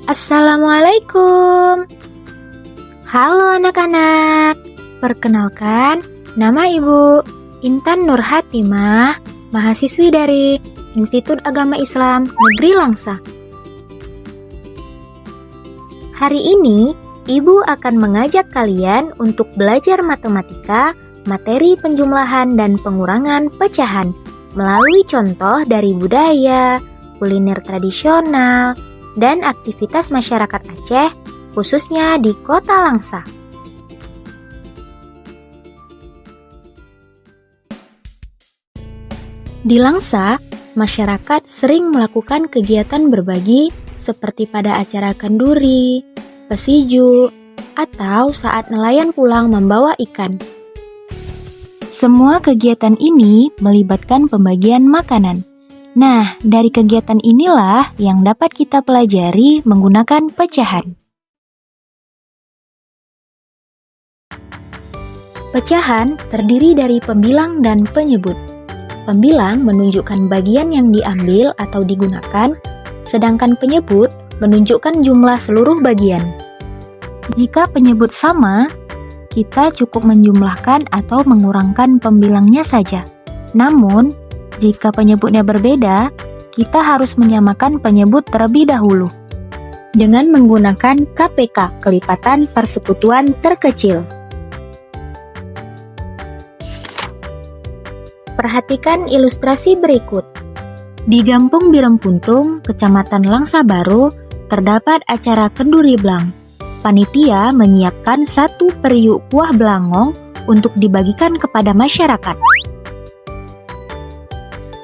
Assalamualaikum. Halo anak-anak. Perkenalkan, nama Ibu Intan Nurhatimah, mahasiswi dari Institut Agama Islam Negeri Langsa. Hari ini, Ibu akan mengajak kalian untuk belajar matematika, materi penjumlahan dan pengurangan pecahan melalui contoh dari budaya, kuliner tradisional, dan aktivitas masyarakat Aceh, khususnya di Kota Langsa. Di Langsa, masyarakat sering melakukan kegiatan berbagi seperti pada acara kenduri, pesiju, atau saat nelayan pulang membawa ikan. Semua kegiatan ini melibatkan pembagian makanan. Nah, dari kegiatan inilah yang dapat kita pelajari menggunakan pecahan. Pecahan terdiri dari pembilang dan penyebut. Pembilang menunjukkan bagian yang diambil atau digunakan, sedangkan penyebut menunjukkan jumlah seluruh bagian. Jika penyebut sama, kita cukup menjumlahkan atau mengurangkan pembilangnya saja. Namun, jika penyebutnya berbeda, kita harus menyamakan penyebut terlebih dahulu dengan menggunakan KPK, kelipatan persekutuan terkecil. Perhatikan ilustrasi berikut. Di Gampung Birempuntung, Kecamatan Langsa Baru, terdapat acara kenduri blang. Panitia menyiapkan 1 periuk kuah belangong untuk dibagikan kepada masyarakat.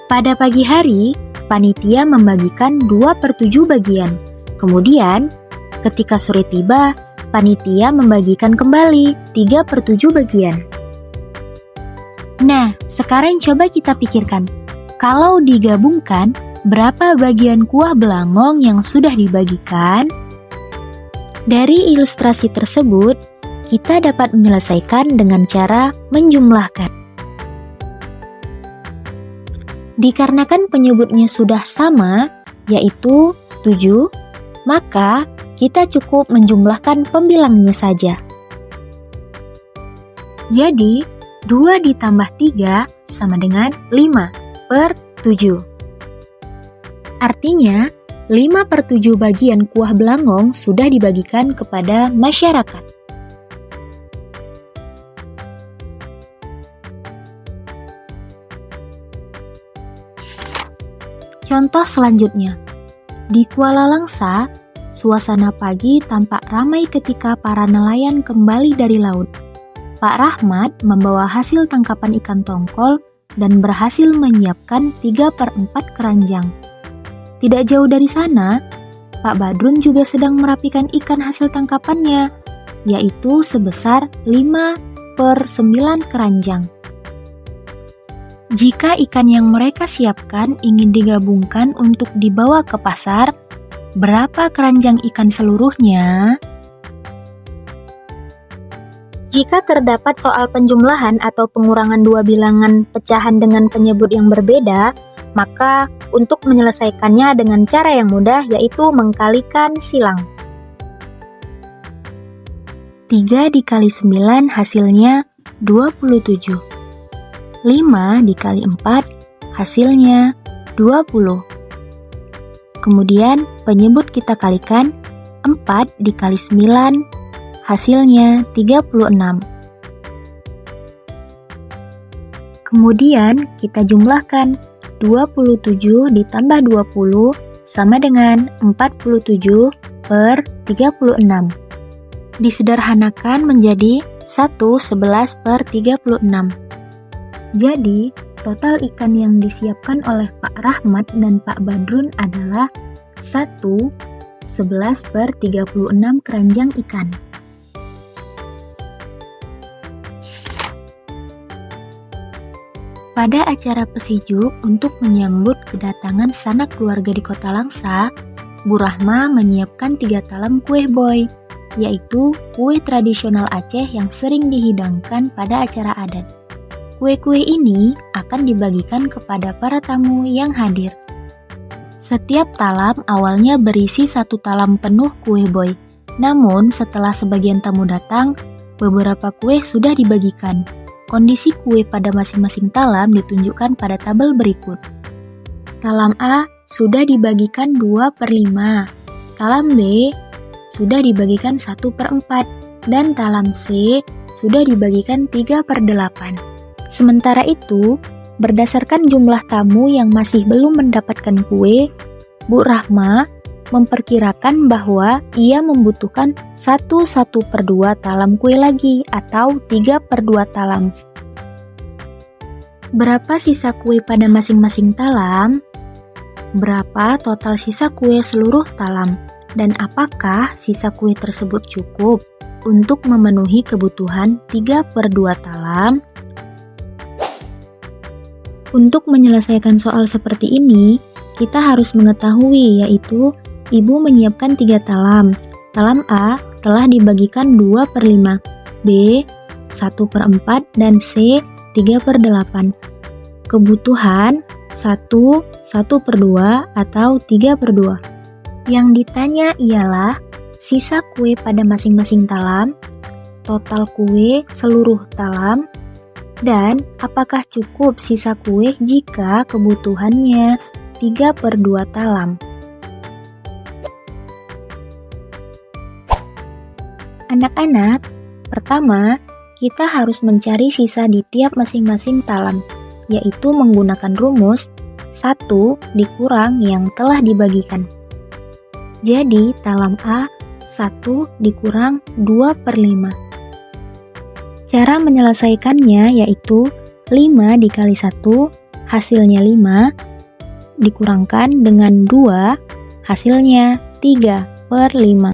Pada pagi hari, panitia membagikan 2/7 bagian. Kemudian, ketika sore tiba, panitia membagikan kembali 3/7 bagian. Nah, sekarang coba kita pikirkan, kalau digabungkan, berapa bagian kuah belangong yang sudah dibagikan? Dari ilustrasi tersebut, kita dapat menyelesaikan dengan cara menjumlahkan. Dikarenakan penyebutnya sudah sama, yaitu 7, maka kita cukup menjumlahkan pembilangnya saja. Jadi, 2 ditambah 3 sama dengan 5/7. Artinya, 5/7 bagian kuah belangong sudah dibagikan kepada masyarakat. Contoh selanjutnya, di Kuala Langsa, suasana pagi tampak ramai ketika para nelayan kembali dari laut. Pak Rahmat membawa hasil tangkapan ikan tongkol dan berhasil menyiapkan 3/4 keranjang. Tidak jauh dari sana, Pak Badrun juga sedang merapikan ikan hasil tangkapannya, yaitu sebesar 5/9 keranjang. Jika ikan yang mereka siapkan ingin digabungkan untuk dibawa ke pasar, berapa keranjang ikan seluruhnya? Jika terdapat soal penjumlahan atau pengurangan 2 bilangan pecahan dengan penyebut yang berbeda, maka untuk menyelesaikannya dengan cara yang mudah yaitu mengkalikan silang. 3 dikali 9 hasilnya 27. 5 dikali 4 hasilnya 20. Kemudian penyebut kita kalikan, 4 dikali 9 hasilnya 36. Kemudian kita jumlahkan, 27 ditambah 20 sama dengan 47/36. Disederhanakan menjadi 1/11/36. Jadi, total ikan yang disiapkan oleh Pak Rahmat dan Pak Badrun adalah 1/11/36 keranjang ikan. Pada acara pesijuk untuk menyambut kedatangan sanak keluarga di Kota Langsa, Bu Rahma menyiapkan 3 talam kue boy, yaitu kue tradisional Aceh yang sering dihidangkan pada acara adat. Kue-kue ini akan dibagikan kepada para tamu yang hadir. Setiap talam awalnya berisi 1 talam penuh kue boy. Namun setelah sebagian tamu datang, beberapa kue sudah dibagikan. Kondisi kue pada masing-masing talam ditunjukkan pada tabel berikut. Talam A sudah dibagikan 2/5. Talam B sudah dibagikan 1/4. Dan talam C sudah dibagikan 3/8. Sementara itu, berdasarkan jumlah tamu yang masih belum mendapatkan kue, Bu Rahma memperkirakan bahwa ia membutuhkan 1/2 talam kue lagi atau 3/2 talam. Berapa sisa kue pada masing-masing talam? Berapa total sisa kue seluruh talam? Dan apakah sisa kue tersebut cukup untuk memenuhi kebutuhan 3/2 talam? Untuk menyelesaikan soal seperti ini, kita harus mengetahui yaitu Ibu menyiapkan 3 talam. Talam A telah dibagikan 2/5, B 1/4, dan C 3/8. Kebutuhan 1/2 atau 3/2. Yang ditanya ialah sisa kue pada masing-masing talam, total kue seluruh talam, dan apakah cukup sisa kue jika kebutuhannya 3/2 talam. Anak-anak, pertama, kita harus mencari sisa di tiap masing-masing talam, yaitu menggunakan rumus 1 dikurang yang telah dibagikan. Jadi, talam A 1 dikurang 2/5. Cara menyelesaikannya yaitu 5 dikali 1, hasilnya 5, dikurangkan dengan 2, hasilnya 3/5.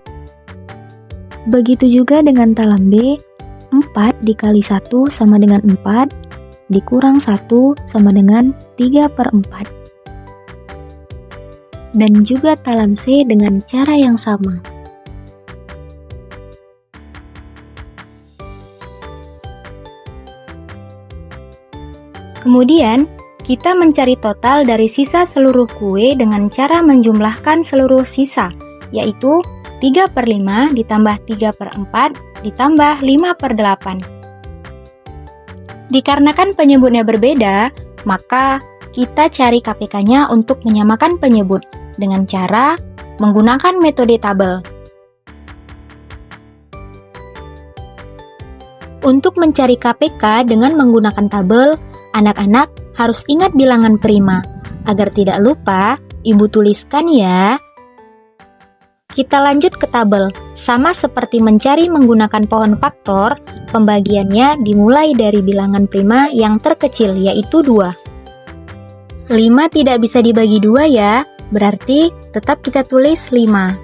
Begitu juga dengan talam B, 4 dikali 1 sama dengan 4, dikurang 1 sama dengan 3/4. Dan juga talam C dengan cara yang sama. Kemudian, kita mencari total dari sisa seluruh kue dengan cara menjumlahkan seluruh sisa, yaitu 3/5 ditambah 3/4 ditambah 5/8. Dikarenakan penyebutnya berbeda, maka kita cari KPK-nya untuk menyamakan penyebut dengan cara menggunakan metode tabel. Untuk mencari KPK dengan menggunakan tabel, anak-anak harus ingat bilangan prima. Agar tidak lupa, Ibu tuliskan ya. Kita lanjut ke tabel. Sama seperti mencari menggunakan pohon faktor, pembagiannya dimulai dari bilangan prima yang terkecil, yaitu 2. 5 tidak bisa dibagi 2 ya, berarti tetap kita tulis 5.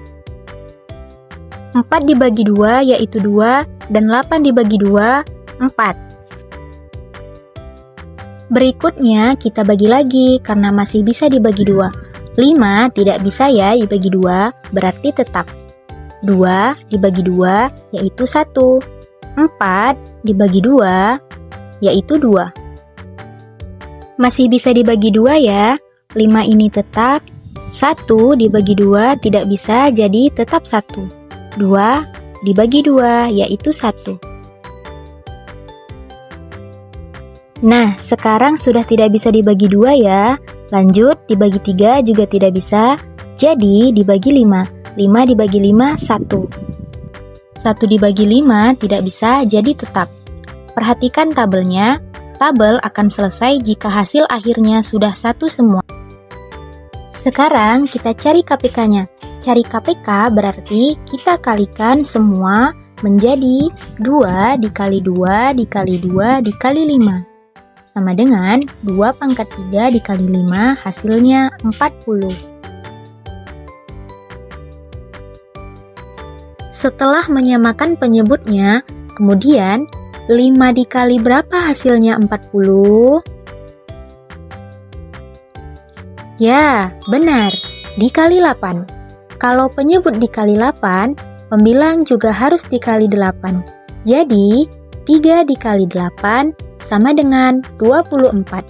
4 dibagi 2 yaitu 2, dan 8 dibagi 2, 4. Berikutnya kita bagi lagi karena masih bisa dibagi 2. 5 tidak bisa ya dibagi 2, berarti tetap 2 dibagi 2 yaitu 1. 4 dibagi 2 yaitu 2. Masih bisa dibagi 2 ya. 5 ini tetap, 1 dibagi 2 tidak bisa jadi tetap 1. 2 dibagi 2 yaitu 1. Nah, sekarang sudah tidak bisa dibagi 2 ya. Lanjut, dibagi 3 juga tidak bisa, jadi dibagi 5. 5 dibagi 5, 1. 1 dibagi 5 tidak bisa, jadi tetap. Perhatikan tabelnya, tabel akan selesai jika hasil akhirnya sudah 1 semua. Sekarang kita cari KPK-nya. Cari KPK berarti kita kalikan semua menjadi 2 dikali 2 dikali 2 dikali 5. Sama dengan 2 pangkat 3 dikali 5 hasilnya 40. Setelah menyamakan penyebutnya, kemudian 5 dikali berapa hasilnya 40? Ya, benar, dikali 8. Kalau penyebut dikali 8, pembilang juga harus dikali 8. Jadi, 3 dikali 8 sama dengan 24.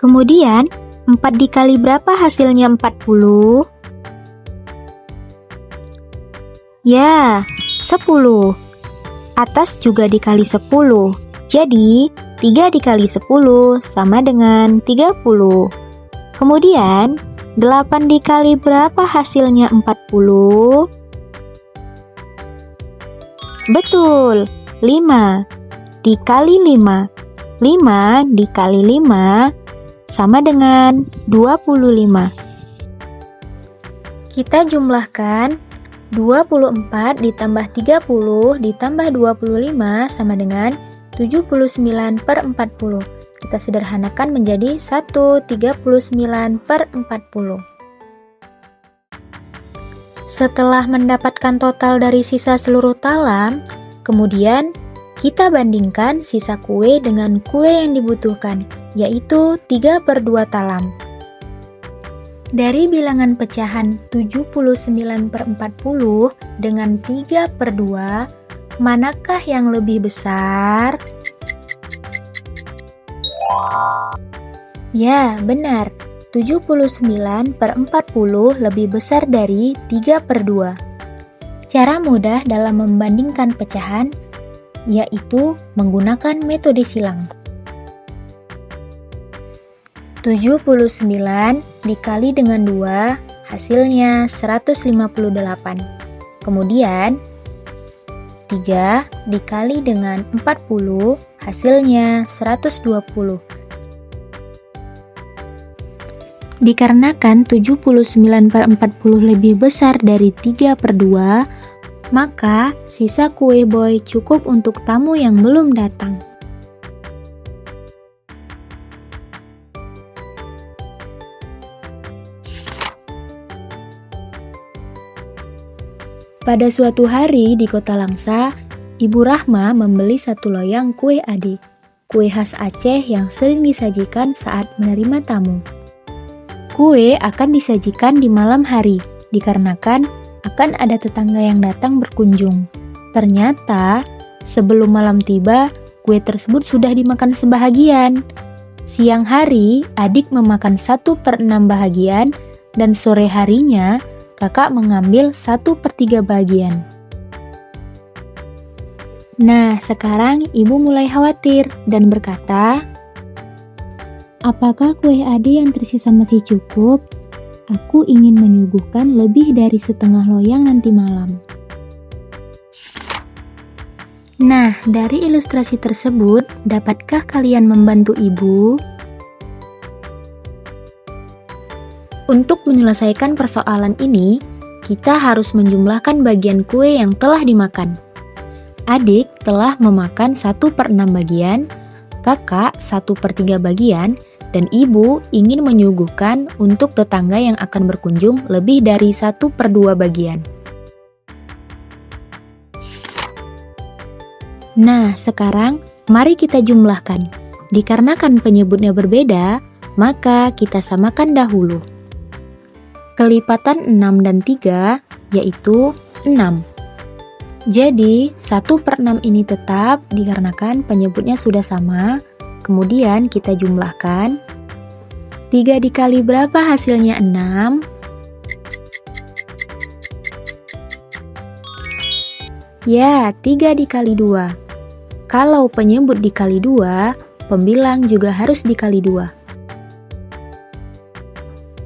Kemudian, 4 dikali berapa hasilnya 40? Ya, 10. Atas juga dikali 10. Jadi, 3 dikali 10 sama dengan 30. Kemudian, 8 dikali berapa hasilnya 40? Betul, 5 dikali 5. 5 dikali 5 sama dengan 25. Kita jumlahkan 24 ditambah 30 ditambah 25 sama dengan 79/40. Kita sederhanakan menjadi 139/40. Setelah mendapatkan total dari sisa seluruh talam, kemudian kita bandingkan sisa kue dengan kue yang dibutuhkan, yaitu 3/2 talam. Dari bilangan pecahan 79/40 dengan 3/2, manakah yang lebih besar? Ya, benar. 79/40 lebih besar dari 3/2. Cara mudah dalam membandingkan pecahan yaitu menggunakan metode silang. 79 dikali dengan 2 hasilnya 158. Kemudian 3 dikali dengan 40 hasilnya 120. Dikarenakan 79/40 lebih besar dari 3/2, maka sisa kue boy cukup untuk tamu yang belum datang. Pada suatu hari di kota Langsa, Ibu Rahma membeli 1 loyang kue ade, kue khas Aceh yang sering disajikan saat menerima tamu. Kue akan disajikan di malam hari, dikarenakan akan ada tetangga yang datang berkunjung. Ternyata, sebelum malam tiba, kue tersebut sudah dimakan sebahagian. Siang hari, adik memakan 1/6 bahagian, dan sore harinya, kakak mengambil 1/3 bagian. Nah, sekarang ibu mulai khawatir dan berkata, "Apakah kue ade yang tersisa masih cukup? Aku ingin menyuguhkan lebih dari setengah loyang nanti malam." Nah, dari ilustrasi tersebut, dapatkah kalian membantu ibu? Untuk menyelesaikan persoalan ini, kita harus menjumlahkan bagian kue yang telah dimakan. Adik telah memakan 1/6 bagian, kakak 1/3 bagian, dan ibu ingin menyuguhkan untuk tetangga yang akan berkunjung lebih dari 1/2 bagian. Nah, sekarang mari kita jumlahkan. Dikarenakan penyebutnya berbeda, maka kita samakan dahulu. Kelipatan 6 dan 3 yaitu 6. Jadi 1/6 ini tetap dikarenakan penyebutnya sudah sama. Kemudian kita jumlahkan. 3 dikali berapa hasilnya 6? Ya, 3 dikali 2. Kalau penyebut dikali 2, pembilang juga harus dikali 2.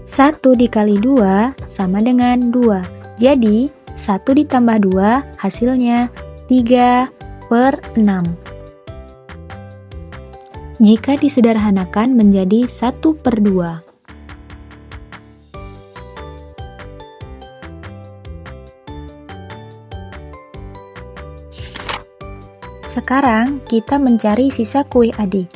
1 dikali 2 sama dengan 2. Jadi, 1 ditambah 2 hasilnya 3/6. Jika disederhanakan menjadi 1/2. Sekarang kita mencari sisa kue ade.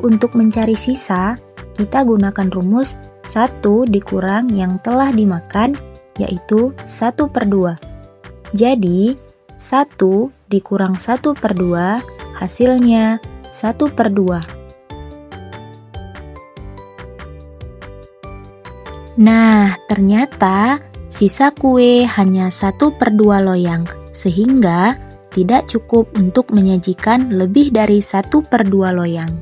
Untuk mencari sisa, kita gunakan rumus 1 dikurang yang telah dimakan, yaitu 1/2. Jadi, 1 dikurang 1/2 hasilnya 1/2. Nah, ternyata sisa kue hanya 1/2 loyang, sehingga tidak cukup untuk menyajikan lebih dari 1/2 loyang.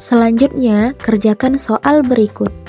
Selanjutnya, kerjakan soal berikut.